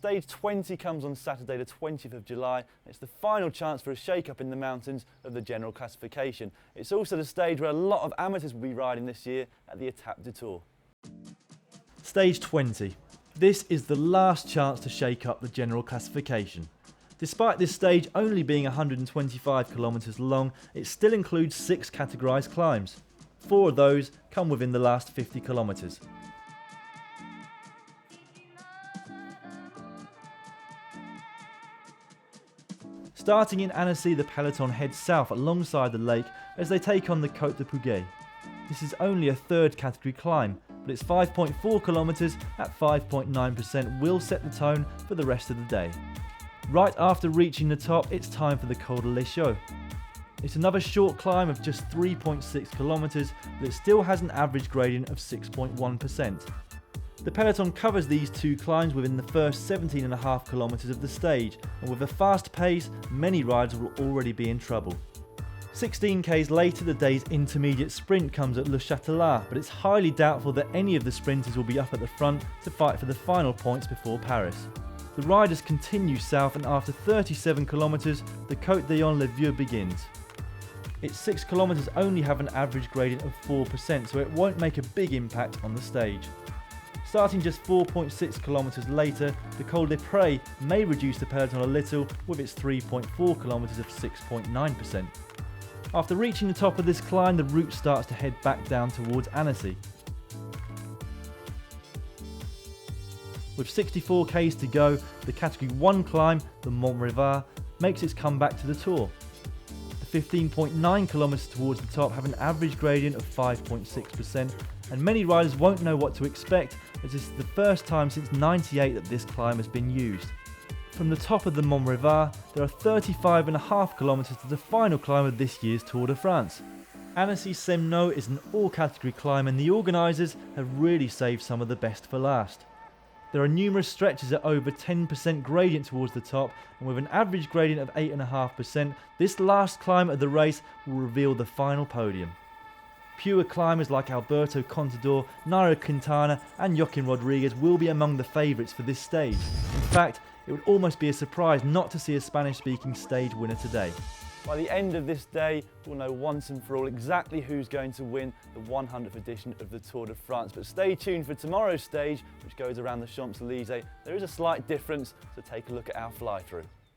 Stage 20 comes on Saturday the 20th of July. It's the final chance for a shake-up in the mountains of the general classification. It's also the stage where a lot of amateurs will be riding this year at the Étape du Tour. Stage 20. This is the last chance to shake up the general classification. Despite this stage only being 125 kilometres long, it still includes 6 categorised climbs. 4 of those come within the last 50 kilometres. Starting in Annecy, the peloton heads south alongside the lake as they take on the Côte de Puget. This is only a 3rd category climb, but its 5.4 kilometres at 5.9% will set the tone for the rest of the day. Right after reaching the top, it's time for the Col de l'Échaux. It's another short climb of just 3.6 kilometres, but it still has an average gradient of 6.1%. The peloton covers these 2 climbs within the first 17.5 kilometres of the stage, and with a fast pace, many riders will already be in trouble. 16 k's later, the day's intermediate sprint comes at Le Châtelet, but it's highly doubtful that any of the sprinters will be up at the front to fight for the final points before Paris. The riders continue south, and after 37 kilometres, the Côte d'Ayon-le-Vieux begins. Its 6 kilometres only have an average gradient of 4%, so it won't make a big impact on the stage. Starting just 4.6 kilometres later, the Col des Prés may reduce the peloton a little with its 3.4 kilometres of 6.9%. After reaching the top of this climb, the route starts to head back down towards Annecy. With 64 k's to go, the Category 1 climb, the Mont Revard, makes its comeback to the Tour. The 15.9 kilometres towards the top have an average gradient of 5.6%, and many riders won't know what to expect, as this is the first time since '98 that this climb has been used. From the top of the Mont Revard, there are 35.5 kilometres to the final climb of this year's Tour de France. Annecy-Semnoz is an all-category climb, and the organisers have really saved some of the best for last. There are numerous stretches at over 10% gradient towards the top, and with an average gradient of 8.5%, this last climb of the race will reveal the final podium. Pure climbers like Alberto Contador, Nairo Quintana and Joaquim Rodriguez will be among the favourites for this stage. In fact, it would almost be a surprise not to see a Spanish-speaking stage winner today. By the end of this day, we'll know once and for all exactly who's going to win the 100th edition of the Tour de France. But stay tuned for tomorrow's stage, which goes around the Champs-Élysées. There is a slight difference, so take a look at our fly-through.